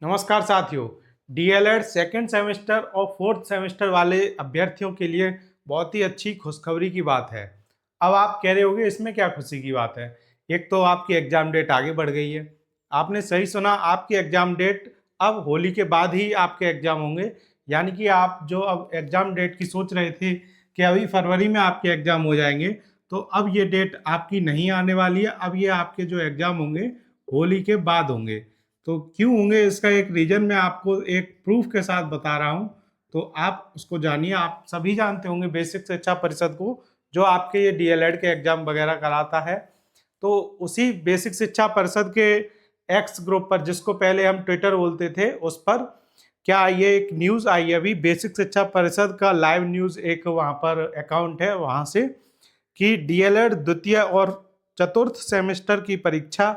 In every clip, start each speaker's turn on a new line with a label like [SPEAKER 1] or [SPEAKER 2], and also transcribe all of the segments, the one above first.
[SPEAKER 1] नमस्कार साथियों। DElEd second semester और फोर्थ सेमेस्टर वाले अभ्यर्थियों के लिए बहुत ही अच्छी खुशखबरी की बात है। अब आप कह रहे होंगे इसमें क्या खुशी की बात है। एक तो आपकी एग्जाम डेट आगे बढ़ गई है। आपने सही सुना, आपकी एग्जाम डेट अब होली के बाद ही आपके एग्जाम होंगे। यानी कि आप जो अब एग्जाम डेट की सोच रहे थे कि अभी फरवरी में आपके एग्जाम हो जाएंगे, तो अब ये डेट आपकी नहीं आने वाली है। अब ये आपके जो एग्जाम होंगे होली के बाद होंगे। तो क्यों होंगे, इसका एक रीजन मैं आपको एक प्रूफ के साथ बता रहा हूँ। तो आप उसको जानिए। आप सभी जानते होंगे बेसिक शिक्षा परिषद को, जो आपके ये डीएलएड के एग्जाम वगैरह कराता है। तो उसी बेसिक शिक्षा परिषद के एक्स ग्रुप पर, जिसको पहले हम ट्विटर बोलते थे, उस पर क्या ये एक न्यूज़ आई है अभी। बेसिक शिक्षा परिषद का लाइव न्यूज़ एक वहाँ पर अकाउंट है, वहाँ से, कि डीएलएड द्वितीय और चतुर्थ सेमेस्टर की परीक्षा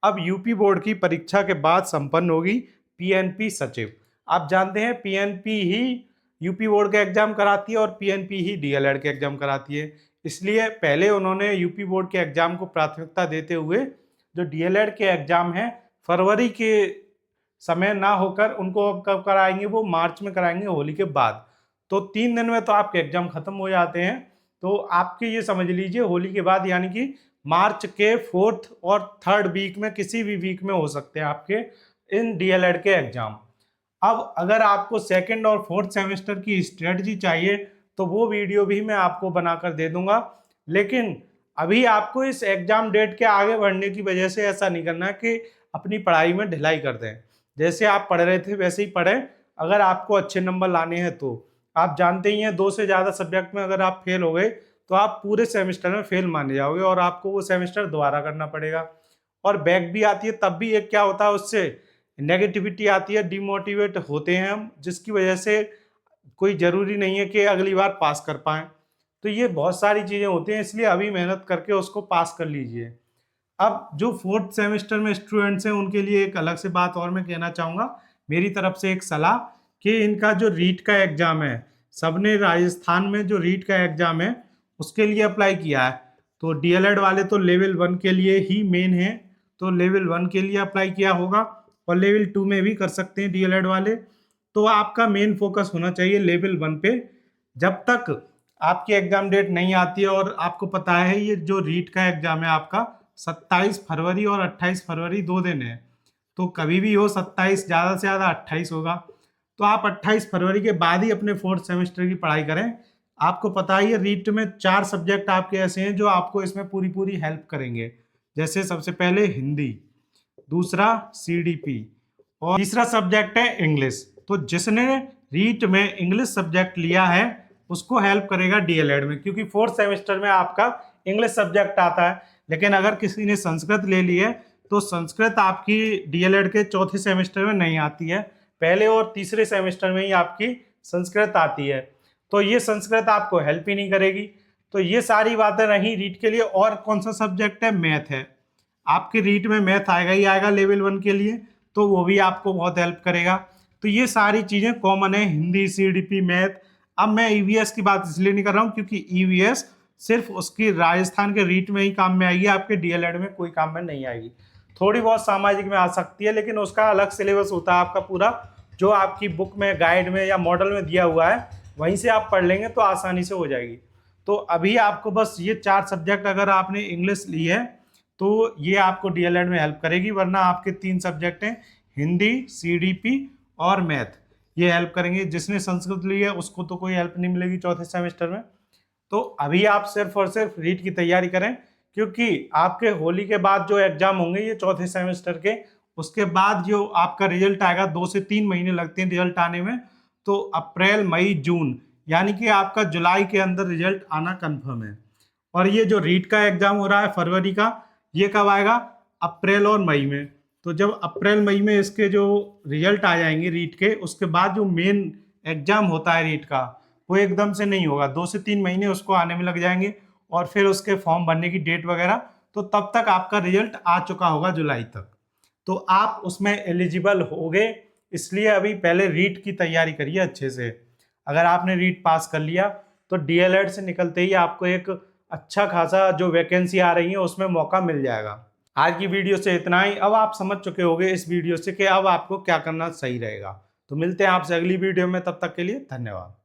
[SPEAKER 1] अब यूपी बोर्ड की परीक्षा के बाद संपन्न होगी। पीएनपी सचिव, आप जानते हैं पीएनपी ही यूपी बोर्ड का एग्जाम कराती है और पीएनपी ही डीएलएड के एग्जाम कराती है। इसलिए पहले उन्होंने यूपी बोर्ड के एग्जाम को प्राथमिकता देते हुए जो डीएलएड के एग्जाम हैं फरवरी के समय ना होकर उनको अब कब कराएंगे, वो मार्च में कराएंगे, होली के बाद। तो 3 दिन में तो आपके एग्जाम खत्म हो जाते हैं। तो आपके ये समझ लीजिए होली के बाद, यानी कि मार्च के फोर्थ और थर्ड वीक में, किसी भी वीक में हो सकते हैं आपके इन डीएलएड के एग्जाम। अब अगर आपको सेकंड और फोर्थ सेमेस्टर की स्ट्रेटजी चाहिए तो वो वीडियो भी मैं आपको बनाकर दे दूंगा। लेकिन अभी आपको इस एग्जाम डेट के आगे बढ़ने की वजह से ऐसा नहीं करना कि अपनी पढ़ाई में ढिलाई कर दें। जैसे आप पढ़ रहे थे वैसे ही पढ़ें। अगर आपको अच्छे नंबर लाने हैं तो आप जानते ही हैं, 2 से ज़्यादा सब्जेक्ट में अगर आप फेल हो गए तो आप पूरे सेमेस्टर में फेल माने जाओगे और आपको वो सेमेस्टर दोबारा करना पड़ेगा। और बैक भी आती है तब भी एक क्या होता है, उससे नेगेटिविटी आती है, डिमोटिवेट होते हैं हम, जिसकी वजह से कोई ज़रूरी नहीं है कि अगली बार पास कर पाएँ। तो ये बहुत सारी चीज़ें होती हैं, इसलिए अभी मेहनत करके उसको पास कर लीजिए। अब जो फोर्थ सेमेस्टर में स्टूडेंट्स हैं उनके लिए एक अलग से बात और मैं कहना चाहूँगा, मेरी तरफ से एक सलाह, कि इनका जो रीट का एग्ज़ाम है, सबने राजस्थान में जो रीट का एग्ज़ाम है उसके लिए अप्लाई किया है। तो डीएलएड वाले तो लेवल 1 के लिए ही मेन है, तो लेवल 1 के लिए अप्लाई किया होगा और लेवल 2 में भी कर सकते हैं डीएलएड वाले। तो आपका मेन फोकस होना चाहिए लेवल 1 पे। जब तक आपकी एग्जाम डेट नहीं आती है, और आपको पता है ये जो रीट का एग्जाम है आपका 27 फरवरी और 28 फरवरी 2 दिन है। तो कभी भी हो 27, ज़्यादा से ज़्यादा 28 होगा। तो आप 28 फरवरी के बाद ही अपने फोर्थ सेमेस्टर की पढ़ाई करें। आपको पता ही है रीट में 4 सब्जेक्ट आपके ऐसे हैं जो आपको इसमें पूरी पूरी हेल्प करेंगे। जैसे सबसे पहले हिंदी, दूसरा सीडीपी और तीसरा सब्जेक्ट है इंग्लिश। तो जिसने रीट में इंग्लिश सब्जेक्ट लिया है उसको हेल्प करेगा डीएलएड में, क्योंकि फोर्थ सेमेस्टर में आपका इंग्लिश सब्जेक्ट आता है। लेकिन अगर किसी ने संस्कृत ले ली है तो संस्कृत आपकी डीएलएड के चौथे सेमेस्टर में नहीं आती है, पहले और तीसरे सेमेस्टर में ही आपकी संस्कृत आती है। तो ये संस्कृत आपको हेल्प ही नहीं करेगी। तो ये सारी बातें रही रीट के लिए। और कौन सा सब्जेक्ट है? मैथ है। आपके रीट में मैथ आएगा ही आएगा लेवल 1 के लिए, तो वो भी आपको बहुत हेल्प करेगा। तो ये सारी चीज़ें कॉमन है, हिंदी, सीडीपी, मैथ। अब मैं ईवीएस की बात इसलिए नहीं कर रहा हूँ क्योंकि ईवीएस सिर्फ उसकी राजस्थान के रीट में ही काम में आएगी, आपके डीएलएड में कोई काम में नहीं आएगी। थोड़ी बहुत सामाजिक में आ सकती है, लेकिन उसका अलग सिलेबस होता है आपका पूरा, जो आपकी बुक में, गाइड में या मॉडल में दिया हुआ है, वहीं से आप पढ़ लेंगे तो आसानी से हो जाएगी। तो अभी आपको बस ये 4 सब्जेक्ट, अगर आपने इंग्लिश ली है तो ये आपको डीएलएड में हेल्प करेगी, वरना आपके 3 सब्जेक्ट हैं, हिंदी, सीडीपी और मैथ, ये हेल्प करेंगे। जिसने संस्कृत ली है उसको तो कोई हेल्प नहीं मिलेगी चौथे सेमेस्टर में। तो अभी आप सिर्फ और सिर्फ रीट की तैयारी करें, क्योंकि आपके होली के बाद जो एग्जाम होंगे ये चौथे सेमेस्टर के, उसके बाद जो आपका रिजल्ट आएगा, 2 से 3 महीने लगते हैं रिजल्ट आने में। तो अप्रैल, मई, जून, यानी कि आपका जुलाई के अंदर रिजल्ट आना कंफर्म है। और ये जो रीट का एग्जाम हो रहा है फरवरी का, ये कब आएगा? अप्रैल और मई में। तो जब अप्रैल मई में इसके जो रिजल्ट आ जाएंगे रीट के, उसके बाद जो मेन एग्जाम होता है रीट का, वो एकदम से नहीं होगा, 2 से 3 महीने उसको आने में लग जाएंगे, और फिर उसके फॉर्म भरने की डेट वगैरह। तो तब तक आपका रिजल्ट आ चुका होगा जुलाई तक, तो आप उसमें एलिजिबल होगे। इसलिए अभी पहले रीट की तैयारी करिए अच्छे से। अगर आपने रीट पास कर लिया तो डीएलएड से निकलते ही आपको एक अच्छा खासा जो वैकेंसी आ रही है उसमें मौका मिल जाएगा। आज की वीडियो से इतना ही। अब आप समझ चुके होंगे इस वीडियो से कि अब आपको क्या करना सही रहेगा। तो मिलते हैं आपसे अगली वीडियो में, तब तक के लिए धन्यवाद।